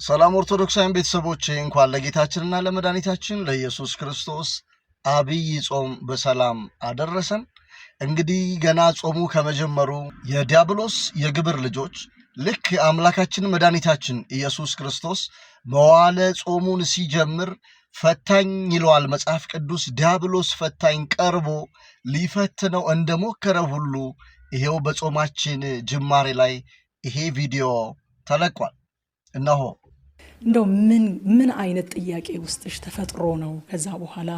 ሰላም ኦርቶዶክሳውያን ቤተሰቦቼ እንኳን ለጌታችንና ለመድኃኒታችን ለኢየሱስ ክርስቶስ አብይ ጾም በሰላም አደረሰን። እንግዲህ ገና ጾሙ ከመጀመሩ የዲያብሎስ የግብር ልጆች ልክ አምላካችን መድኃኒታችን ኢየሱስ ክርስቶስ መዋለ ጾሙን ሲጀምር ፈታኝ ይለዋል መጽሐፍ ቅዱስ። ዲያብሎስ ፈታኝ ቀርቦ ሊፈትነው እንደሞከረ ሁሉ ይሄው በጾማችን ጅማሬ ላይ ይሄ ቪዲዮ ተለቋል። እነሆ እንደው ምን አይነት ጥያቄ ውስጥሽ ተፈጥሮ ነው ከዛ በኋላ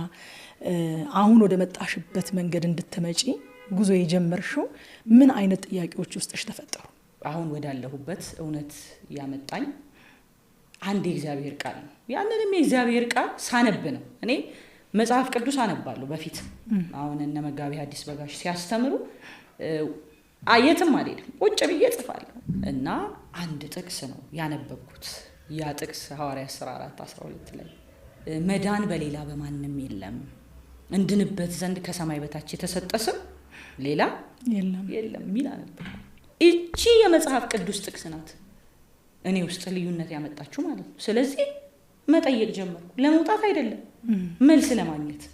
አሁን ወደ መጣሽበት መንገድ እንድትመጪ ጉዞ የጀመርሽው? ምን አይነት ጥያቄዎች ውስጥሽ ተፈጠሩ? አሁን ወዳለሁበት እውነት ያመጣኝ አንድ የእግዚአብሔር ቃል ነው። ያንንም የእግዚአብሔር ቃል ሳነብ ነው። እኔ መጽሐፍ ቅዱስ አነባለሁ በፊት አሁን እነ መጋቢ ሐዲስ በጋሽ ሲያስተምሩ አየትም አልሄድም ቁጭ ብዬ ጽፋለሁ እና አንድ ጥቅስ ነው ያነበብኩት። ያ ጥቅስ ሐዋርያት ሥራ 4:12 ላይ መዳን በሌላ በማንም የለም እንድንበት ዘንድ ከሰማይ በታች የተሰጠ ስም ሌላ የለም ሚል አነበብኩ። እቺ የመጽሐፍ ቅዱስ ጥቅስ ናት እኔ ውስጥ ልዩነት ያመጣችሁ ማለት ነው። ስለዚህ መጠየቅ ጀመርኩ፣ ለመውጣት አይደለም መልስ ለማግኘት።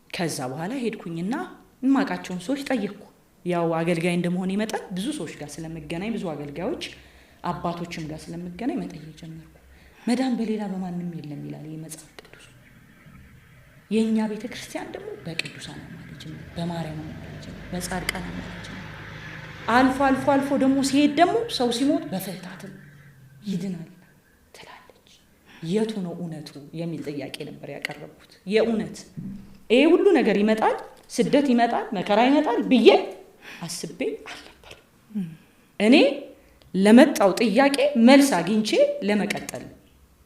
ከዛ በኋላ ሄድኩኝና ማቃቸውን ሰዎች ጠየቅኩ። ያው አገልጋይ እንደመሆን ይመጣል ብዙ ሰዎች ጋር ስለምገናኝ ብዙ አገልጋዮች አባቶችም ጋር ስለምገናኝ መጠየቅ ጀመርኩ። መዳን በሌላ በማንም የለም ይላል የመጽሐፍ ቅዱስ። የኛ ቤተክርስቲያን ደግሞ በቅዱሳን አማላጅ ነው፣ በማርያም አማላጅ ነው፣ በጻድቃን አማላጅ ነው። አልፎ ደግሞ ሲሄድ ደግሞ ሰው ሲሞት በፍታትም ይድናል ትላለች። የቱ ነው እውነቱ የሚል ጥያቄ ነበር ያቀረብኩት። የእውነት ይሄ ሁሉ ነገር ይመጣል፣ ስደት ይመጣል፣ መከራ ይመጣል ብዬ አስቤ አልነበር። እኔ ለመጣው ጥያቄ መልስ አግኝቼ ለመቀጠል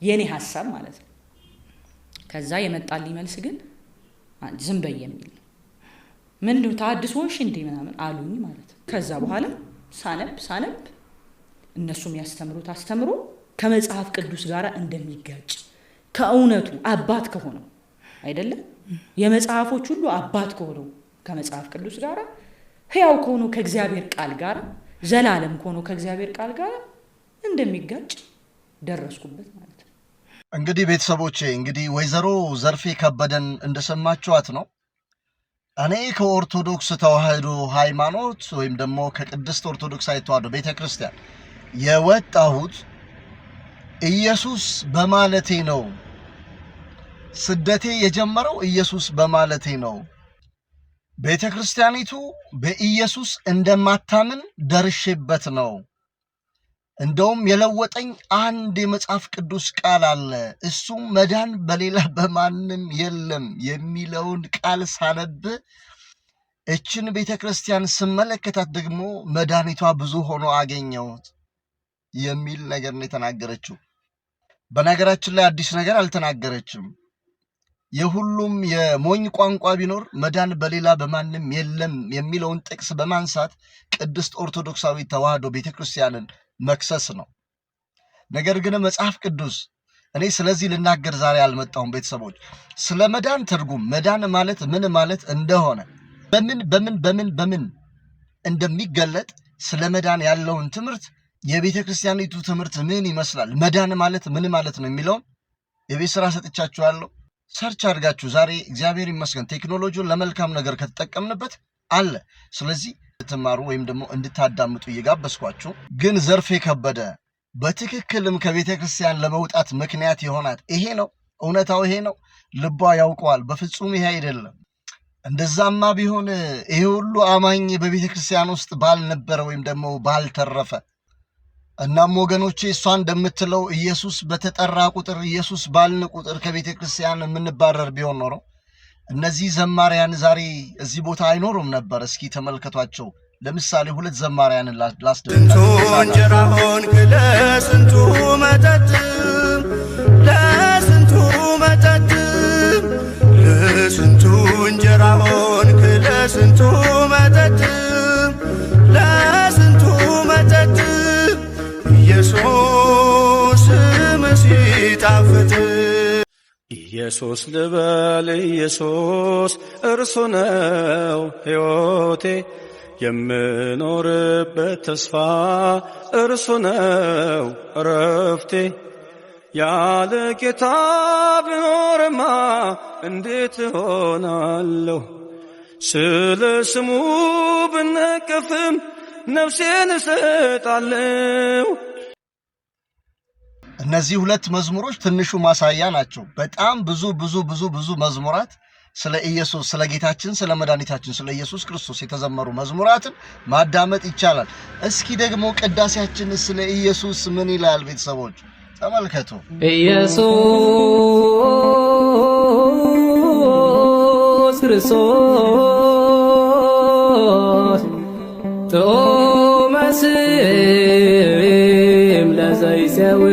የኔ ሐሳብ ማለት ነው። ከዛ የመጣልኝ መልስ ግን ዝም በይ የሚል ነው። ምንድነው ታድሶሽ እንዴ ምናምን አሉኝ ማለት ነው። ከዛ በኋላ ሳነብ እነሱም ያስተምሩት አስተምሮ ከመጽሐፍ ቅዱስ ጋር እንደሚጋጭ ከእውነቱ አባት ከሆነው አይደለም የመጽሐፎች ሁሉ አባት ከሆነው ከመጽሐፍ ቅዱስ ጋር ሕያው ከሆነው ከእግዚአብሔር ቃል ጋር ዘላለም ከሆነው ከእግዚአብሔር ቃል ጋር እንደሚጋጭ ደረስኩበት ማለት ነው። እንግዲህ ቤተሰቦቼ ወይዘሮ ዘርፌ ከበደን እንደሰማችኋት ነው። እኔ ከኦርቶዶክስ ተዋህዶ ሃይማኖት ወይም ደግሞ ከቅድስት ኦርቶዶክሳዊት ተዋህዶ ቤተክርስቲያን የወጣሁት ኢየሱስ በማለቴ ነው። ስደቴ የጀመረው ኢየሱስ በማለቴ ነው። ቤተክርስቲያኒቱ በኢየሱስ እንደማታምን ደርሼበት ነው። እንደውም የለወጠኝ አንድ የመጽሐፍ ቅዱስ ቃል አለ። እሱም መዳን በሌላ በማንም የለም የሚለውን ቃል ሳነብ እችን ቤተክርስቲያን ስመለከታት ደግሞ መድኃኒቷ ብዙ ሆኖ አገኘሁት የሚል ነገር ነው የተናገረችው። በነገራችን ላይ አዲስ ነገር አልተናገረችም። የሁሉም የሞኝ ቋንቋ ቢኖር መዳን በሌላ በማንም የለም የሚለውን ጥቅስ በማንሳት ቅድስት ኦርቶዶክሳዊ ተዋህዶ ቤተክርስቲያንን መክሰስ ነው። ነገር ግን መጽሐፍ ቅዱስ እኔ ስለዚህ ልናገር ዛሬ አልመጣሁም። ቤተሰቦች ስለ መዳን ትርጉም መዳን ማለት ምን ማለት እንደሆነ በምን እንደሚገለጥ ስለ መዳን ያለውን ትምህርት የቤተክርስቲያኒቱ ትምህርት ምን ይመስላል፣ መዳን ማለት ምን ማለት ነው የሚለውን የቤት ስራ ሰጥቻችኋለሁ። ሰርች አድርጋችሁ ዛሬ እግዚአብሔር ይመስገን ቴክኖሎጂውን ለመልካም ነገር ከተጠቀምንበት አለ። ስለዚህ እንድትማሩ ወይም ደግሞ እንድታዳምጡ እየጋበዝኳችሁ። ግን ዘርፌ ከበደ በትክክልም ከቤተ ክርስቲያን ለመውጣት ምክንያት የሆናት ይሄ ነው፣ እውነታው ይሄ ነው፣ ልቧ ያውቀዋል። በፍጹም ይሄ አይደለም። እንደዛማ ቢሆን ይሄ ሁሉ አማኝ በቤተ ክርስቲያን ውስጥ ባልነበረ ወይም ደግሞ ባልተረፈ። እናም ወገኖቼ እሷ እንደምትለው ኢየሱስ በተጠራ ቁጥር ኢየሱስ ባልን ቁጥር ከቤተ ክርስቲያን የምንባረር ቢሆን ኖሮ እነዚህ ዘማሪያን ዛሬ እዚህ ቦታ አይኖሩም ነበር። እስኪ ተመልከቷቸው። ለምሳሌ ሁለት ዘማሪያንን ላስደምጣችሁ። ስንቱ እንጀራ ሆንክ ለስንቱ መጠጥ፣ ለስንቱ መጠጥ፣ ለስንቱ እንጀራ ሆንክ ለስንቱ መጠጥ፣ ለስንቱ መጠጥ ኢየሱስ ሲጣፍጥ ኢየሱስ ልበል ኢየሱስ እርሱ ነው ሕይወቴ የምኖርበት ተስፋ እርሱ ነው እረፍቴ። ያለ ጌታ ብኖርማ እንዴት እሆናለሁ? ስለ ስሙ ብነቀፍም ነፍሴን እሰጣለሁ። እነዚህ ሁለት መዝሙሮች ትንሹ ማሳያ ናቸው። በጣም ብዙ መዝሙራት ስለ ኢየሱስ ስለ ጌታችን ስለ መድኃኒታችን ስለ ኢየሱስ ክርስቶስ የተዘመሩ መዝሙራትን ማዳመጥ ይቻላል። እስኪ ደግሞ ቅዳሴያችን ስለ ኢየሱስ ምን ይላል? ቤተሰቦች ተመልከቱ። ኢየሱስ ክርስቶስ ጥዑመ ስም ለዘይሴውኦ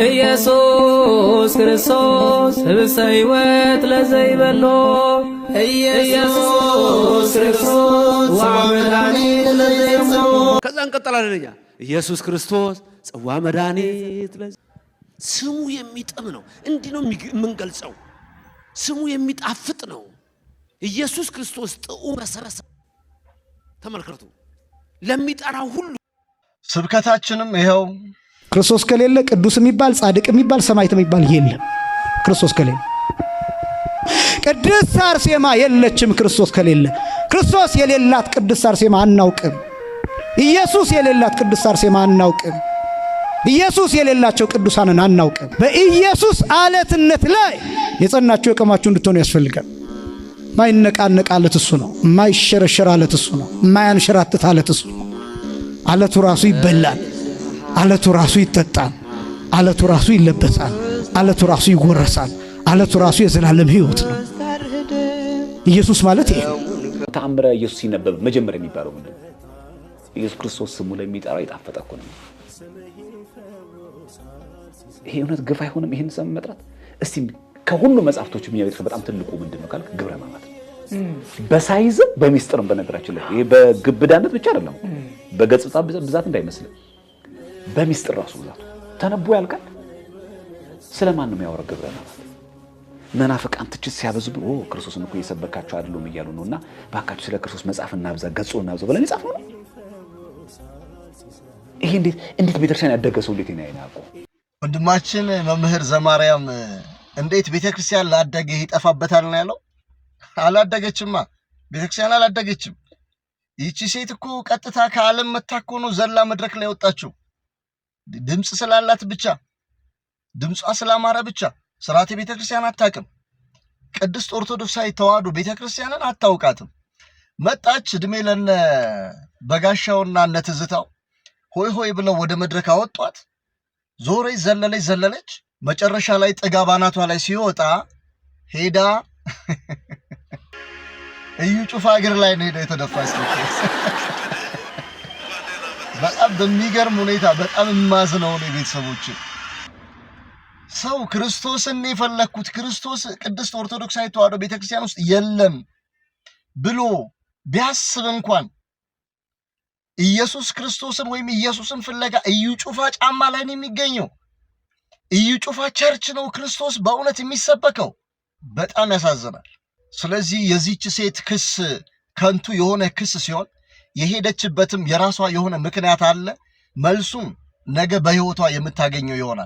ኢየሱስ ክርስቶስ ህብስተ ሕይወት ለዘይበሎ ኢየሱስ ክርስቶስ ወመድኃኒት ለዘይበሎ። ከዛ እንቀጥላለን እኛ ኢየሱስ ክርስቶስ ጽዋ መድኃኒት። ስሙ የሚጥም ነው። እንዲህ ነው የምንገልጸው። ስሙ የሚጣፍጥ ነው። ኢየሱስ ክርስቶስ ጥዑመ ሰበሰ ተመልከቱ። ለሚጠራው ሁሉ ስብከታችንም ይኸው ክርስቶስ ከሌለ ቅዱስ የሚባል ጻድቅ የሚባል ሰማዕት የሚባል የለም። ክርስቶስ ከሌለ ቅድስት አርሴማ የለችም። ክርስቶስ ከሌለ ክርስቶስ የሌላት ቅድስት አርሴማ አናውቅም። ኢየሱስ የሌላት ቅድስት አርሴማ አናውቅም። ኢየሱስ የሌላቸው ቅዱሳንን አናውቅም። በኢየሱስ አለትነት ላይ የጸናችሁ የቆማችሁ እንድትሆኑ ያስፈልጋል። ማይነቃነቅ አለት እሱ ነው። ማይሸረሸር አለት እሱ ነው። ማያንሸራትት አለት እሱ ነው። አለቱ ራሱ ይበላል። አለቱ ራሱ ይጠጣል። አለቱ ራሱ ይለበሳል። አለቱ ራሱ ይጎረሳል። አለቱ ራሱ የዘላለም ሕይወት ነው። ኢየሱስ ማለት ይሄ ነው። ተአምረ ኢየሱስ ሲነበብ መጀመሪያ የሚባለው ምንድን ነው? ኢየሱስ ክርስቶስ ስሙ ላይ የሚጠራው የጣፈጠ እኮ ነው። ይሄ እውነት ግፍ አይሆንም? ይሄን ስም መጥራት እስቲ ከሁሉ መጽሐፍቶች የሚያቤት በጣም ትልቁ ምንድን ነው ካልክ ግብረ ሕማማት ነው። በሳይዝም በሚስጥርም በነገራችን ላይ ይሄ በግብዳነት ብቻ አይደለም፣ በገጽታ ብዛት እንዳይመስል በሚስጥር ራሱ ብዛቱ ተነቦ ያልቃል። ስለማን ነው የሚያወራው? ግብረ ሕማማት። መናፍቃን ትችት ሲያበዙ ብሎ ክርስቶስን እኮ እየሰበካቸው አይደለም እያሉ ነውና ባካችሁ ስለ ክርስቶስ መጽሐፍ እናብዛ፣ ገጹን እናብዛ ብለን የጻፈው ነው። ይሄ እንዴት ቤተክርስቲያን ያደገ ሰው እንዴት ያይናቆ ወንድማችን መምህር ዘማርያም እንዴት ቤተክርስቲያን ላደገ ይጠፋበታል ነው ያለው። አላደገችማ፣ ቤተክርስቲያን አላደገችም። ይቺ ሴት እኮ ቀጥታ ከዓለም መታኮ ነው ዘላ መድረክ ላይ ወጣችው። ድምጽ ስላላት ብቻ፣ ድምጿ ስላማረ ብቻ ስርዓተ ቤተክርስቲያን አታውቅም። ቅድስት ኦርቶዶክሳዊ ተዋሕዶ ቤተክርስቲያንን አታውቃትም። መጣች። እድሜ ለነ በጋሻውና እነ ትዝታው ሆይ ሆይ ብለው ወደ መድረክ አወጧት። ዞረች፣ ዘለለች። መጨረሻ ላይ ጥጋብ አናቷ ላይ ሲወጣ ሄዳ እዩ ጩፋ እግር ላይ ነው ሄዳ የተደፋች። በጣም በሚገርም ሁኔታ በጣም የማዝነው ነው ቤተሰቦች፣ ሰው ክርስቶስን የፈለኩት ክርስቶስ ቅድስት ኦርቶዶክሳዊ ተዋሕዶ ቤተክርስቲያን ውስጥ የለም ብሎ ቢያስብ እንኳን ኢየሱስ ክርስቶስን ወይም ኢየሱስን ፍለጋ እዩ ጩፋ ጫማ ላይ ነው የሚገኘው። እዩ ጩፋ ቸርች ነው ክርስቶስ በእውነት የሚሰበከው። በጣም ያሳዝናል። ስለዚህ የዚህች ሴት ክስ ከንቱ የሆነ ክስ ሲሆን የሄደችበትም የራሷ የሆነ ምክንያት አለ። መልሱም ነገ በሕይወቷ የምታገኘው ይሆናል።